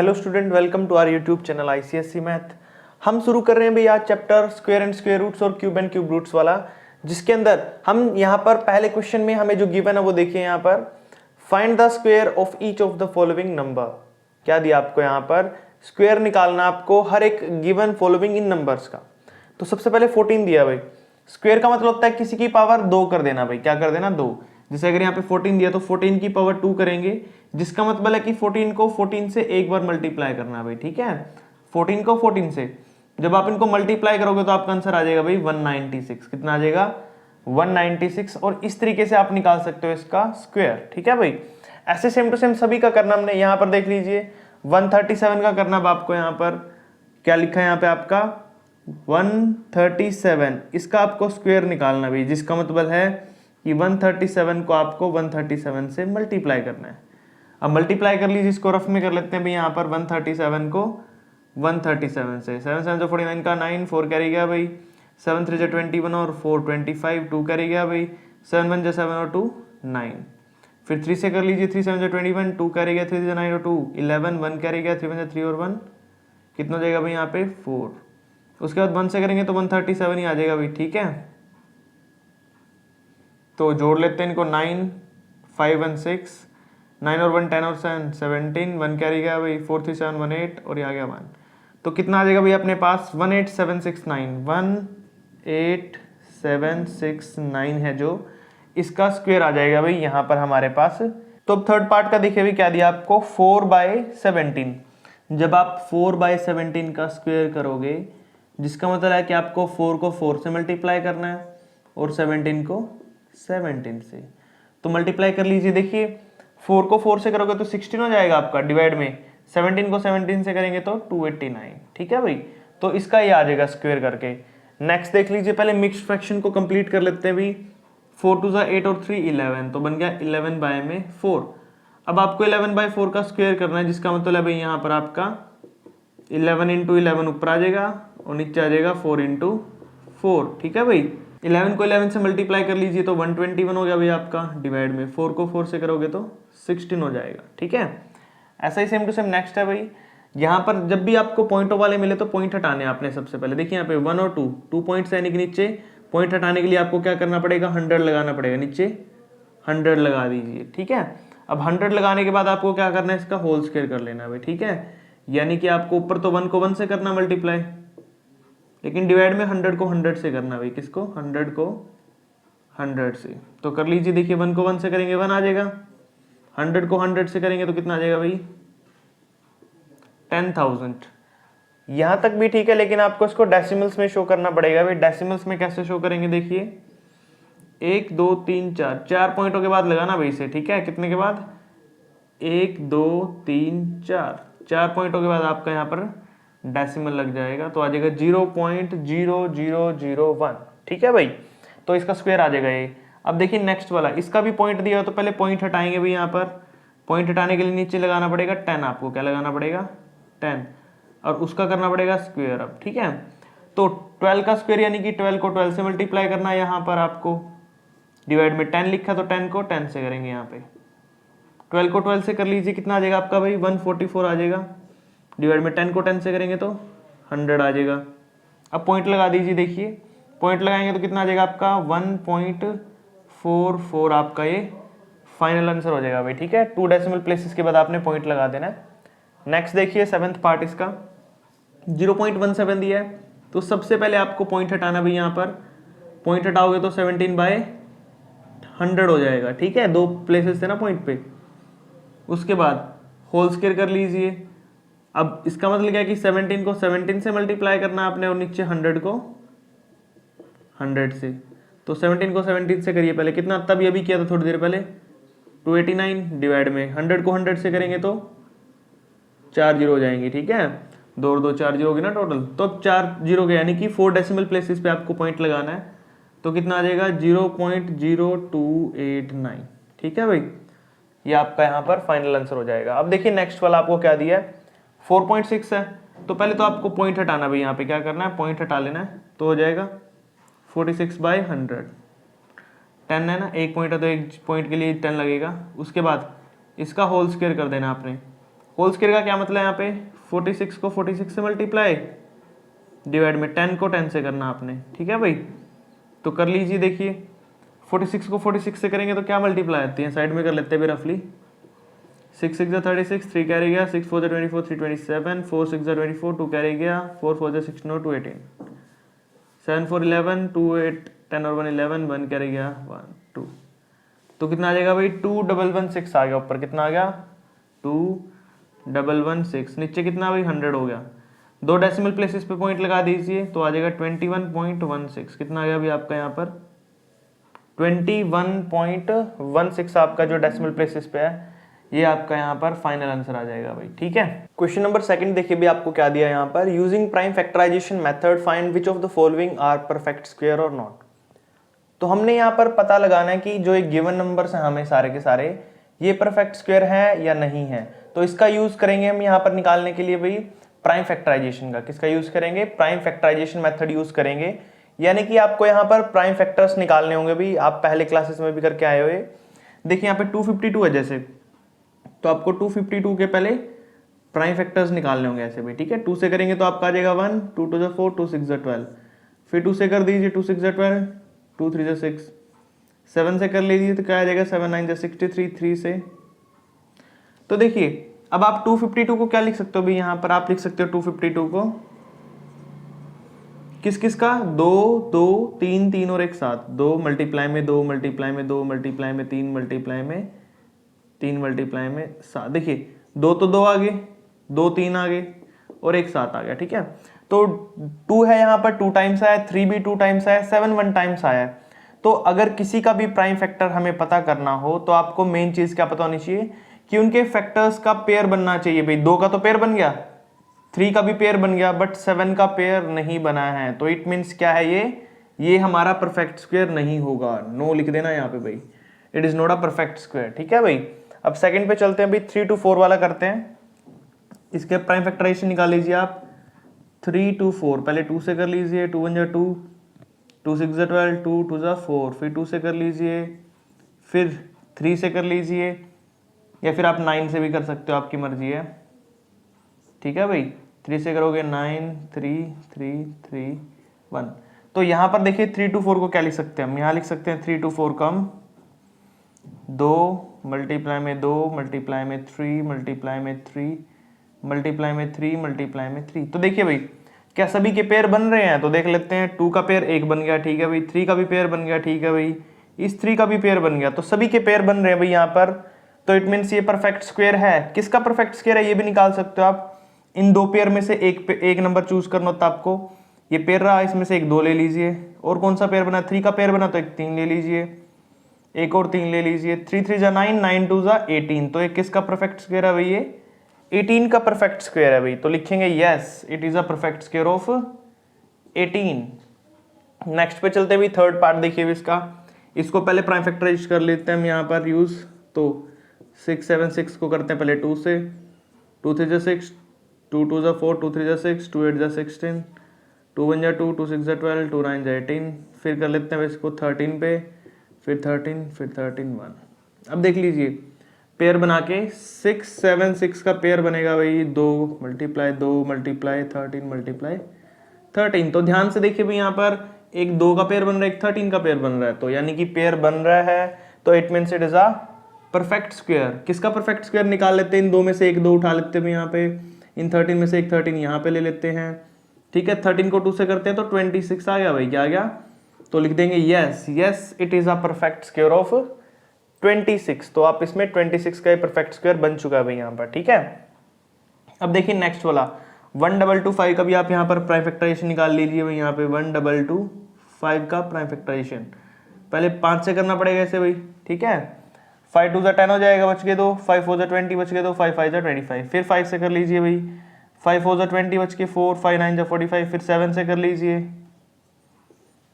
Hello student, welcome to our YouTube channel ICSE math. हम शुरू कर रहे हैं भैया chapter square and square roots और क्यूब एंड क्यूब रूट्स वाला, जिसके अंदर हम यहाँ पर पहले क्वेश्चन में हमें जो गिवन है वो देखिए यहाँ पर, find the square of each of the following number. क्या दिया आपको यहाँ पर, स्क्वायर निकालना आपको हर एक गिवन फॉलोइंग इन नंबर्स का। तो सबसे पहले 14 दिया भाई। स्क्वायर का मतलब होता है किसी की पावर 2 कर देना भाई, क्या कर देना 2। जैसे अगर यहाँ पे 14 दिया तो 14 की पावर 2 करेंगे, जिसका मतलब है कि 14 को 14 से एक बार मल्टीप्लाई करना भाई, ठीक है। 14 को 14 से जब आप इनको मल्टीप्लाई करोगे तो आपका आंसर आ जाएगा भाई 196। कितना आ जाएगा 196। और इस तरीके से आप निकाल सकते हो इसका स्क्वायर, ठीक है भाई। ऐसे सेम टू सेम सभी का करना हमने यहाँ पर देख लीजिए। 137 का करना अब आपको यहाँ पर क्या लिखा है यहाँ पे आपका 137, इसका आपको स्क्वायर निकालना भाई, जिसका मतलब है कि 137 को आपको 137 से मल्टीप्लाई करना है। अब मल्टीप्लाई कर लीजिए, इसको रफ में कर लेते हैं भाई यहाँ पर 137 को 137 से। 7 7 49 का 9, 4 कैरी गया भाई, 7 3 21 और 4 25, 2 कैरी गया भाई, 7 1 7 और 2 9। फिर 3 से कर लीजिए, 3 7 21, 2 कैरी गया, 3 9 और 2 11, 1 कैरी गया, 3 3 और 1 कितना हो जाएगा भाई यहाँ पे 4। उसके बाद 1 से करेंगे तो 137 ही आ जाएगा भाई, ठीक है। तो जोड़ लेते हैं इनको, 9 5 1 6, 9 और 1 10 और 7 17, 1 कैरी गया भाई, 4 3 7 1 8 और ये आ गया 1। तो कितना आ जाएगा भाई अपने पास 18769, 18769 है जो इसका स्क्वायर आ जाएगा भाई यहाँ पर हमारे पास। तो अब थर्ड पार्ट का देखिए भाई, क्या दिया आपको 4/17। जब आप 4/17 का स्क्वायर करोगे, जिसका मतलब है कि आपको 4 को 4 से मल्टीप्लाई करना है और 17 को 17 से। तो मल्टीप्लाई कर लीजिए, देखिए 4 को 4 से करोगे तो 16 हो जाएगा आपका, डिवाइड में 17 को 17 से करेंगे तो 289, ठीक है भाई। तो इसका ये आ जाएगा स्क्वायर करके। नेक्स्ट देख लीजिए, पहले मिक्स्ड फ्रैक्शन को कंप्लीट कर लेते हैं भाई। 4 2 8 और 3 11, तो बन गया 11/4। अब आपको 11/4 का स्क्वायर करना है, जिसका मतलब है भाई यहाँ पर आपका 11 × 11 ऊपर आ जाएगा और नीचे आ जाएगा 4 × 4, ठीक है भाई। 11 को 11 से मल्टीप्लाई कर लीजिए तो 121 हो गया भाई आपका, डिवाइड में 4 को 4 से करोगे तो 16 हो जाएगा, ठीक है। ऐसा ही सेम टू सेम नेक्स्ट है भाई। यहाँ पर जब भी आपको पॉइंटों वाले मिले तो पॉइंट हटाने आपने सबसे पहले। देखिए यहाँ पे 1 और 2 पॉइंट्स यानी कि नीचे पॉइंट हटाने के लिए आपको क्या करना पड़ेगा, 100 लगाना पड़ेगा, नीचे 100 लगा दीजिए, ठीक है। अब 100 लगाने के बाद आपको क्या करना है, इसका होल स्क्वायर कर लेना है भाई, ठीक है। यानी कि आपको ऊपर तो 1 को 1 से करना मल्टीप्लाई, लेकिन डिवाइड में 100 को 100 से करना भाई, किसको 100 को 100 से। तो कर लीजिए, देखिए 1 को 1 से करेंगे 1 आ जाएगा, 100 को 100 से करेंगे तो कितना आ जाएगा भाई 10,000। यहाँ तक भी ठीक है, लेकिन आपको इसको डेसिमल्स में शो करना पड़ेगा भाई। डेसिमल्स में कैसे शो करेंगे, देखिए 1 2 3 4, 4 पॉइंटों के बाद लगाना भाई इसे, ठीक है। कितने के बाद 1 2 3 4, 4 पॉइंटों के बाद आपका यहाँ पर डेसिमल लग जाएगा, तो आ जाएगा 0.0001, ठीक है भाई। तो इसका स्क्वायर आ जाएगा ये। अब देखिए नेक्स्ट वाला, इसका भी पॉइंट दिया हो तो पहले पॉइंट हटाएंगे भाई। यहाँ पर पॉइंट हटाने के लिए नीचे लगाना पड़ेगा 10, आपको क्या लगाना पड़ेगा 10, और उसका करना पड़ेगा स्क्वायर अब, ठीक है। तो 12 का स्क्वायर यानी कि 12 को 12 से मल्टीप्लाई करना है यहाँ पर आपको, डिवाइड में 10 लिखा तो 10 को 10 से करेंगे यहाँ पे। 12 को 12 से कर लीजिए, कितना आ जाएगा आपका भाई 144 आ जाएगा, डिवाइड में 10 को 10 से करेंगे तो 100 आ जाएगा। अब पॉइंट लगा दीजिए, देखिए पॉइंट लगाएंगे तो कितना आ जाएगा आपका 1.44 आपका ये फाइनल आंसर हो जाएगा भाई, ठीक है। 2 डेसिमल प्लेसेस के बाद आपने पॉइंट लगा देना है। नेक्स्ट देखिए 7th पार्ट, इसका 0.17 दिया है, तो सबसे पहले आपको पॉइंट हटाना भाई। यहाँ पर पॉइंट हटाओगे तो 17/100 हो जाएगा, ठीक है। 2 प्लेसेस थे ना पॉइंट पे। उसके बाद होल स्क्वायर कर लीजिए। अब इसका मतलब क्या है कि 17 को 17 से मल्टीप्लाई करना आपने और नीचे 100 को 100 से। तो 17 को 17 से करिए पहले, कितना तब ये भी किया था थोड़ी देर पहले 289, डिवाइड में 100 को 100 से करेंगे तो 4 जीरो हो जाएंगे, ठीक है। 2 और 2 4 जीरो होगी ना टोटल, तो अब 4 जीरो के यानी कि 4 डेसिमल प्लेसेस पे आपको पॉइंट लगाना है। तो कितना आ जाएगा 0.0289, ठीक है भाई। ये आपका यहाँ पर फाइनल आंसर हो जाएगा। अब देखिए नेक्स्ट वाला आपको क्या दिया है 4.6 है, तो पहले तो आपको पॉइंट हटाना भाई। यहाँ पे क्या करना है, पॉइंट हटा लेना है, तो हो जाएगा 46/100। 10 है ना, एक पॉइंट है तो एक पॉइंट के लिए 10 लगेगा। उसके बाद इसका होल स्क्वायर कर देना आपने, होल स्क्वायर का क्या मतलब है यहाँ पे 46 को 46 से मल्टीप्लाई डिवाइड में 10 को 10 से करना आपने, ठीक है भाई। तो कर लीजिए, देखिए 46 को 46 से करेंगे तो क्या मल्टीप्लाई आती है, साइड में कर लेते हैं भी रफली। 6 6 36, 3 कैरी गया, 6 4 24, 3 27, 4 6 24, 2 कैरी गया, 4 4 16 2 18, 7 4 11, 2 8 10 और 1 11, 1 कैरी गया 1 2। तो कितना आ जाएगा भाई 2116 आ गया, ऊपर कितना आ गया 2116, नीचे कितना भाई 100 हो गया। दो डेसिमल प्लेसेस पे पॉइंट लगा दीजिए तो आ जाएगा 21.16, कितना आ गया अभी आपका यहाँ पर 21.16 आपका जो डेसिमल प्लेसेस पे है, ये आपका यहाँ पर फाइनल आंसर आ जाएगा भाई, ठीक है। क्वेश्चन नंबर सेकंड देखिए भी आपको क्या दिया यहाँ पर, using prime factorisation method find which of the following are perfect square और नॉट। तो हमने यहाँ पर पता लगाना है कि जो एक गिवन नंबर्स हैं हमें सारे के सारे, ये परफेक्ट स्क्वायर है या नहीं है। तो इसका यूज करेंगे हम यहाँ पर निकालने के लिए भाई प्राइम फैक्टराइजेशन का। किसका यूज करेंगे, प्राइम फैक्टराइजेशन मेथड यूज करेंगे। यानी कि आपको यहाँ पर प्राइम फैक्टर्स निकालने होंगे भी, आप पहले क्लासेस में भी करके आए हुए। देखिए यहाँ पे 252 है जैसे, तो आपको 252 के पहले प्राइम फैक्टर्स निकालने होंगे ऐसे भी, ठीक है। 2 से करेंगे तो आपका आ जाएगा 1, 2 2 4, 2 6 12, फिर 2 से कर दीजिए 2 6 12, 2 3 6, 7 से कर लीजिए तो क्या आ जाएगा 7 9 63, 3 से। तो देखिए अब आप 252 को क्या लिख सकते हो भाई, यहाँ पर आप लिख सकते हो 252 को किस किस का, 2 2 3 3 और एक साथ, 2 मल्टीप्लाई में 2 मल्टीप्लाई में 2 मल्टीप्लाई में 3 मल्टीप्लाई में 3 मल्टीप्लाई में 7। देखिए 2 तो 2 आ गए, 2 3 आ गए और एक साथ आ गया, ठीक है। तो 2 है यहाँ पर 2 टाइम्स आया, 3 भी 2 टाइम्स आया, 7 1 टाइम्स आया। तो अगर किसी का भी प्राइम फैक्टर हमें पता करना हो तो आपको मेन चीज क्या पता होनी चाहिए कि उनके फैक्टर्स का पेयर बनना चाहिए भाई। 2 का तो पेयर बन गया, 3 का भी पेयर बन गया, बट 7 का पेयर नहीं बना है। तो इट मीन्स क्या है, ये हमारा परफेक्ट स्क्वायर नहीं होगा। नो लिख देना यहाँ पे भाई, it is not a perfect square, ठीक है भाई। अब सेकंड पे चलते हैं भाई, 3 to 4 वाला करते हैं। इसके प्राइम फैक्टराइजेशन निकाल लीजिए आप, 3 to 4, पहले 2 से कर लीजिए, 2 1 2, 2 6 12, 2 2 4, फिर 2 से कर लीजिए, फिर 3 से कर लीजिए, या फिर आप 9 से भी कर सकते हो, आपकी मर्जी है, ठीक है भाई। 3 से करोगे 9 3 3 3 1। तो यहाँ पर देखिए 3 to 4 को क्या लिख सकते हैं हम, यहाँ लिख सकते हैं 3 to 4 कम 2 मल्टीप्लाई में 2 मल्टीप्लाई में 3 मल्टीप्लाई में 3 मल्टीप्लाई में 3 मल्टीप्लाई में 3। तो देखिए भाई क्या सभी के पेयर बन रहे हैं, तो देख लेते हैं। 2 का पेयर 1 बन गया, ठीक है भाई। 3 का भी पेयर बन गया, ठीक है भाई। इस 3 का भी पेयर बन गया, तो सभी के पेयर बन रहे हैं भाई यहाँ पर। तो इट मीन्स ये परफेक्ट स्क्वायर है। किसका परफेक्ट स्क्वायर है ये भी निकाल सकते हो आप। इन दो पेयर में से एक नंबर चूज करना होता है आपको। ये पेयर रहा, इसमें से एक 2 ले लीजिए। और कौन सा पेयर बना, 3 का पेयर बना तो एक 3 ले लीजिए, एक और 3 ले लीजिए। 3 3 जा 9, 9 2 जा 18। तो एक किसका परफेक्ट स्क्वायर है भाई, ये 18 का परफेक्ट स्क्वायर है भाई। तो लिखेंगे yes it is a perfect square of 18। Next पे चलते हैं भाई, थर्ड पार्ट देखिए इसका। इसको पहले प्राइम फैक्टराइज कर लेते हैं हम यहाँ पर यूज। तो 6 7 6 को करते हैं पहले 2 से, 2 3 जा 6, 2 2 जा 4, 2 3 जा 6, 2 8 जा 16, 2 1 जा 2, 2 6 जा 12, 2 9 जा 18। फिर कर लेते हैं इसको 13 पे, फिर 13, फिर 13 1। अब देख लीजिए पेयर बना के 6 7 6 का पेयर बनेगा भाई 2 मल्टीप्लाई 2 मल्टीप्लाई 13 मल्टीप्लाई 13। तो ध्यान से देखिए भाई यहाँ पर एक 2 का पेयर बन रहा है, एक 13 का पेयर बन रहा है। तो यानी कि पेयर बन रहा है, तो it means it is a perfect square. किसका परफेक्ट स्क्वायर निकाल लेते हैं, इन 2 में से एक 2 उठा लेते हैं यहाँ पे, इन 13 में से एक 13 यहाँ पे ले लेते हैं, ठीक है। 13 को 2 से करते हैं तो 26 आ गया भाई, क्या आ गया। तो लिख देंगे yes yes it is a perfect square of 26। तो आप इसमें 26 का परफेक्ट स्क्वायर बन चुका है भाई यहाँ पर, ठीक है। अब देखिए नेक्स्ट वाला 1225 का भी आप यहाँ पर प्राइम फैक्टराइजेशन निकाल लीजिए भाई। यहाँ पे 1225 का प्राइम फैक्टराइजेशन पहले 5 से करना पड़ेगा ऐसे भाई, ठीक है। 5 2 जा 10 हो जाएगा, बच गए 2, 5 4 जा 20 बच गए 2, 5 5 जा 25। फिर 5 से कर लीजिए भाई, 5 4 जा 20 बच के 4, 5 9 जा 45। फिर 7 से कर लीजिए।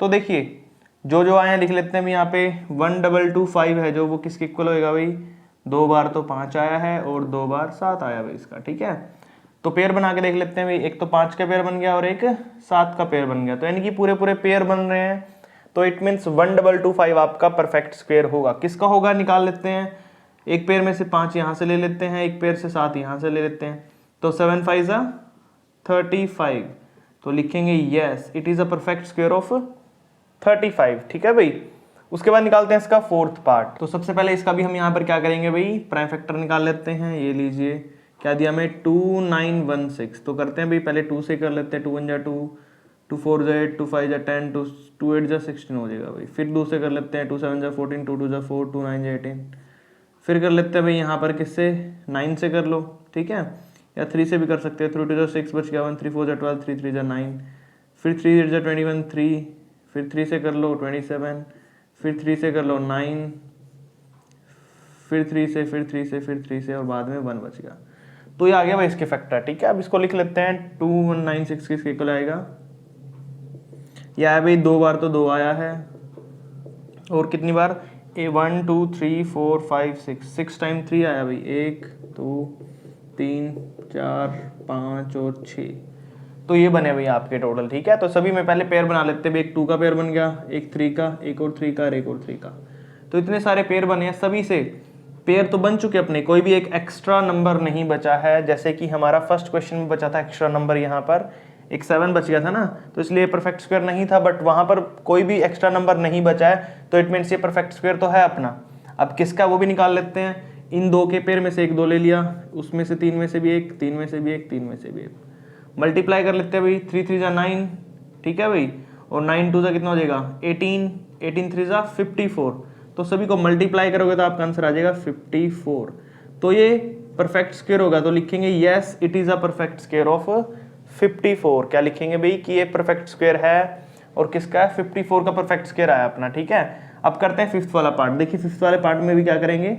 तो देखिए जो जो आए हैं लिख लेते हैं हम यहाँ पे। 1225 है जो, वो किसके इक्वल होएगा भाई, 2 बार तो 5 आया है और 2 बार 7 आया भाई इसका, ठीक है। तो पेयर बना के देख लेते हैं भाई, एक तो 5 का पेयर बन गया और एक 7 का पेयर बन गया। तो यानी कि पूरे पूरे पेयर बन रहे हैं। तो इट मीन्स 1225 आपका परफेक्ट स्क्वायर होगा। किसका होगा निकाल लेते हैं। एक पेयर में से 5 यहाँ से ले लेते हैं, एक पेयर से 7 यहाँ से ले लेते हैं, तो 7 5 जा 35। तो लिखेंगे yes it is a perfect square of 35। ठीक है भाई। उसके बाद निकालते हैं इसका फोर्थ पार्ट। तो सबसे पहले इसका भी हम यहाँ पर क्या करेंगे भाई, प्राइम फैक्टर निकाल लेते हैं। ये लीजिए क्या दिया हमें 2916। तो करते हैं भाई पहले 2 से कर लेते हैं, 2 1 जा 2, 2 4 जा 8, 2 5 जा 10, 2 8 जा 16 हो जाएगा भाई। फिर 2 से कर लेते हैं, 2 7 जा 14, 2 2 जा 4, 2 9 जा 18। फिर कर लेते हैं भाई यहाँ पर किससे, 9 से कर लो, ठीक है, या 3 से भी कर सकते हैं। 3 2 जा 6 बच गया 1, 3 4 जा 12, 3 3 जा 9, फिर 3 8 जा 21 3, फिर 3 से कर लो 27, फिर 3 से कर लो 9, फिर 3 से, फिर 3 से, फिर 3 से, और बाद में 1 बच गया। तो ये आ गया भाई इसके फैक्टर। ठीक है, अब इसको लिख लेते हैं 2196 किसके इक्वल आएगा, यह है भाई 2 बार तो 2 आया है, और कितनी बार, 1 2 3 4 5 6 टाइम 3 आया भाई, 1 2 3 4 5 और 6। तो ये बने भाई आपके टोटल। ठीक है, तो सभी में पहले पेयर बना लेते हैं। एक 2 का पेयर बन गया, एक 3 का, एक और 3 का, और एक और 3 का। तो इतने सारे पेयर बने हैं, सभी से पेयर तो बन चुके अपने, कोई भी एक एक्स्ट्रा नंबर नहीं बचा है। जैसे कि हमारा फर्स्ट क्वेश्चन में बचा था एक्स्ट्रा नंबर, यहाँ पर एक 7 बच गया था ना, तो इसलिए परफेक्ट स्क्वायर नहीं था, बट वहां पर कोई भी एक्स्ट्रा नंबर नहीं बचा है, तो इट मीन्स ये परफेक्ट स्क्वायर तो है अपना। अब किसका वो भी निकाल लेते हैं। इन 2 के पेयर में से एक 2 ले लिया, उसमें से 3 में से भी एक, 3 में से भी एक, 3 में से भी एक, मल्टीप्लाई कर लेते हैं भाई। 3 3 जा 9, ठीक है भाई, और 9 2 जा कितना हो जाएगा 18, 18 3 जा 54। तो सभी को मल्टीप्लाई करोगे तो आपका आंसर आ जाएगा 54। तो ये परफेक्ट स्क्वायर होगा, तो लिखेंगे yes it is a perfect square of 54। क्या लिखेंगे भाई कि ये परफेक्ट स्क्वायर है, और किसका है, 54 का परफेक्ट स्क्वायर आया अपना। ठीक है, अब करते हैं फिफ्थ वाला पार्ट। देखिए फिफ्थ वाले पार्ट में भी क्या करेंगे,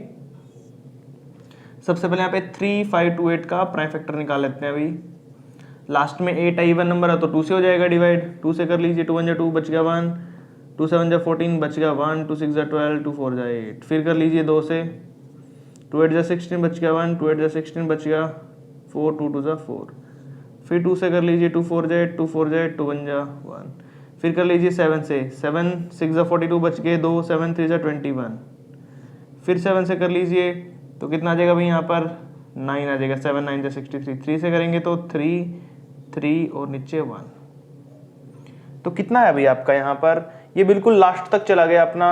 सबसे पहले यहाँ पे 3 5 2 8 का प्राइम फैक्टर निकाल लेते हैं भाई। लास्ट में 8 इवन नंबर है तो 2 से हो जाएगा डिवाइड, 2 से कर लीजिए, 2 1 जा 2 बच गया 1, 2 7 जा 14 बच गया 1, 2 6 जा 12, 2 4 जा 8। फिर कर लीजिए 2 से, 2 8 जा 16 बच गया 1, 2 8 जा 16 बच गया 4, 2 2 जा 4। फिर 2 से कर लीजिए, 2 4 जा 8, 2 4 जा 8, 2 1 जा 1। फिर कर लीजिए 7 से, 7 6 जा 42 बच गए 2, 7 3 जा 21। फिर 7 से कर लीजिए तो कितना आ जाएगा भाई, यहाँ पर 9 आ जाएगा, 7 9 जा 63। 3 से करेंगे तो 3 3 और नीचे 1। तो कितना है भाई आपका यहाँ पर, ये बिल्कुल लास्ट तक चला गया अपना,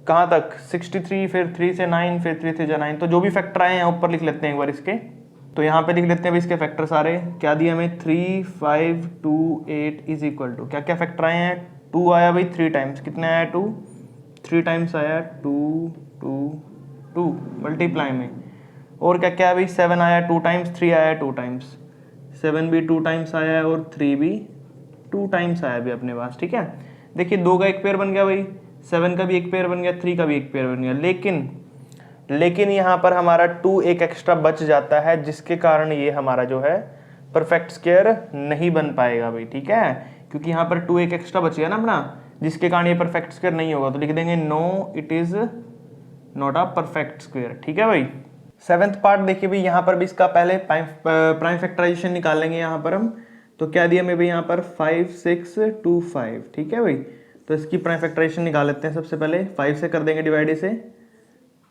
कहाँ तक 63, फिर 3 से 9, फिर 3 3 जा 9। तो जो भी फैक्टर आए हैं ऊपर लिख लेते हैं एक बार इसके। तो यहाँ पे लिख लेते हैं भाई इसके फैक्टर सारे। क्या दिया हमें, 3 5 2 8 इज इक्वल टू, क्या क्या फैक्टर आए हैं, 2 आया भाई 3 टाइम्स, कितने आया 2, 3 टाइम्स आया 2 2 2 मल्टीप्लाई में, और क्या क्या है भाई 7 आया 2 टाइम्स, 3 आया 2 टाइम्स, 7 भी 2 टाइम्स आया है, और 3 भी 2 टाइम्स आया भी अपने पास। ठीक है, देखिए 2 का एक पेयर बन गया भाई, 7 का भी एक पेयर बन गया, 3 का भी एक पेयर बन गया। लेकिन यहाँ पर हमारा 2 एक एक्स्ट्रा बच जाता है, जिसके कारण ये हमारा जो है परफेक्ट स्क्वायर नहीं बन पाएगा भाई। ठीक है, क्योंकि यहाँ पर 2 एक एक्स्ट्रा बच गया ना अपना, जिसके कारण ये परफेक्ट स्क्वायर नहीं होगा। तो लिख देंगे no it is not a perfect square. ठीक है भाई। सेवेंथ पार्ट देखिए भाई, यहाँ पर भी इसका पहले प्राइम फैक्टराइजेशन निकाल लेंगे यहाँ पर हम। तो क्या दिया हमें भाई यहाँ पर 5 6 2 5। ठीक है भाई, तो इसकी प्राइम फैक्टराइजेशन निकाल लेते हैं। सबसे पहले 5 से कर देंगे डिवाइड, इसे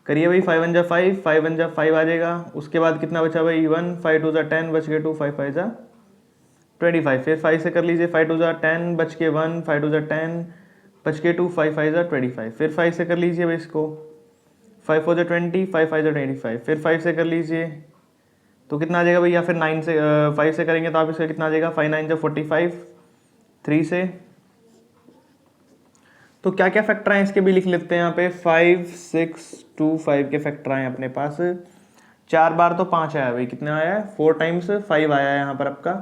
करिए भाई, 5 1 जा 5, 5 1 जा 5 आ जाएगा। उसके बाद कितना बचा भाई 1, 5 2 जा 10 बच गए 2, 5 5 जा 25। फिर 5 से कर लीजिए, 5 2 जा 10 बच के 1, 5 2 जा 10 बच के 2, 5 5 जा 25। फिर 5 से कर लीजिए भाई इसको, 5 4 जा 20, 5 5 जा 25। फिर 5 से कर लीजिए तो कितना आ जाएगा भाई, या फिर 9 से 5 से करेंगे तो आप इसका कितना आ जाएगा, 5 9 जा 45, 3 से। तो क्या क्या फैक्टर आए इसके भी लिख लेते हैं यहाँ पे। 5 6 2 5 के फैक्टर आए अपने पास। 4 बार तो 5 आया भाई, कितना आया है 4 टाइम्स 5 आया है यहाँ पर आपका।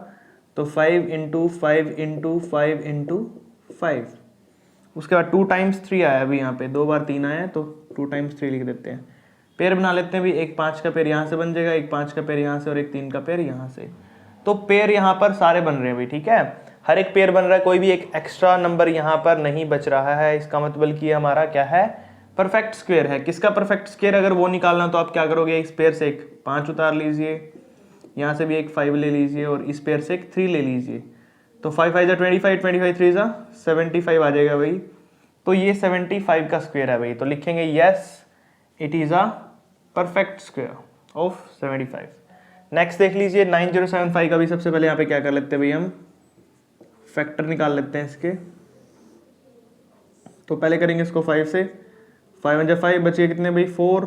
तो 5 इंटू 5 इंटू 5 इंटू 5। उसके बाद 2 टाइम्स 3 आया अभी यहाँ पे, 2 बार 3 आया है तो 2 टाइम्स 3 लिख देते हैं। पेयर बना लेते हैं भी, एक 5 का पेयर यहाँ से बन जाएगा, एक 5 का पेयर यहाँ से, और एक 3 का पेयर यहाँ से। तो पेयर यहाँ पर सारे बन रहे हैं भाई। ठीक है, हर एक पेयर बन रहा है, कोई भी एक एक्स्ट्रा नंबर यहाँ पर नहीं बच रहा है। इसका मतलब कि हमारा क्या है, परफेक्ट स्क्वायर है। किसका परफेक्ट स्क्वायर, अगर वो निकालना तो आप क्या करोगे, इस पेयर से एक 5 उतार लीजिए, यहाँ से भी एक 5 ले लीजिए, और इस पेयर से एक 3 ले लीजिए। तो 5 5 जा 25, 25 3 जा 75 आ जाएगा भाई। तो ये 75 का स्क्वायर है भाई। तो लिखेंगे yes it is a perfect square of 75। Next देख लीजिए 9075 का भी सबसे पहले यहाँ पे क्या कर लेते हैं भाई, हम फैक्टर निकाल लेते हैं इसके। तो पहले करेंगे इसको 5 से, 5 1 5 बचिए कितने भाई 4,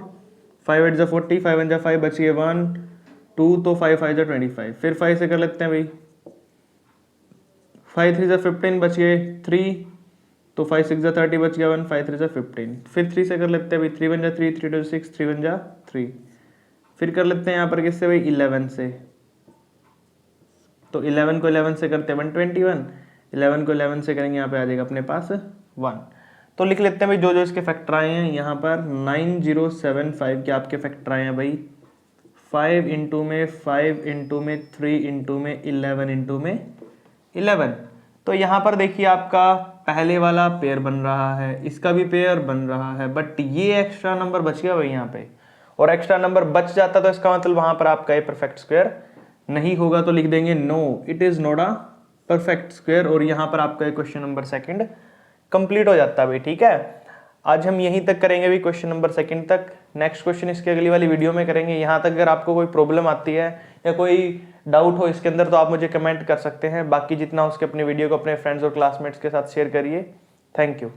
5 8 40, 5 1 5 बचिए 1 2, तो 5 5 25। फिर 5 से कर लेते हैं भाई 5 3 15 बचिए 3, तो 5 6 30 बच गया 1, 5 3 15। फिर 3 से कर लेते हैं भाई 3 1 3, 3 2 6, 3 1 3। फिर कर लेते हैं यहाँ पर किससे भाई 11 से, तो 11 को 11 से करते हैं 121, 11 को 11 से करेंगे यहाँ पे आ जाएगा अपने पास 1। तो लिख लेते हैं भाई जो जो इसके फैक्टर आए हैं यहाँ पर 9075 के आपके फैक्टर आए हैं भाई 5 इंटू में 5 इंटू में 3 इंटू में 11 इंटू में 11। तो यहाँ पर देखिए आपका पहले वाला पेयर बन रहा है, इसका भी पेयर बन रहा है, बट ये एक्स्ट्रा नंबर बच गया भाई यहाँ पे, और एक्स्ट्रा नंबर बच जाता तो इसका मतलब वहां पर आपका ये परफेक्ट स्क्वायर नहीं होगा। तो लिख देंगे no it is not a perfect square, और यहाँ पर आपका ये क्वेश्चन नंबर सेकंड कंप्लीट हो जाता है भाई। ठीक है, आज हम यहीं तक करेंगे भी क्वेश्चन नंबर सेकंड तक। नेक्स्ट क्वेश्चन इसके अगली वाली वीडियो में करेंगे। यहाँ तक अगर आपको कोई प्रॉब्लम आती है या कोई डाउट हो इसके अंदर तो आप मुझे कमेंट कर सकते हैं। बाकी जितना हो उसके अपने वीडियो को अपने फ्रेंड्स और क्लासमेट्स के साथ शेयर करिए। Thank you.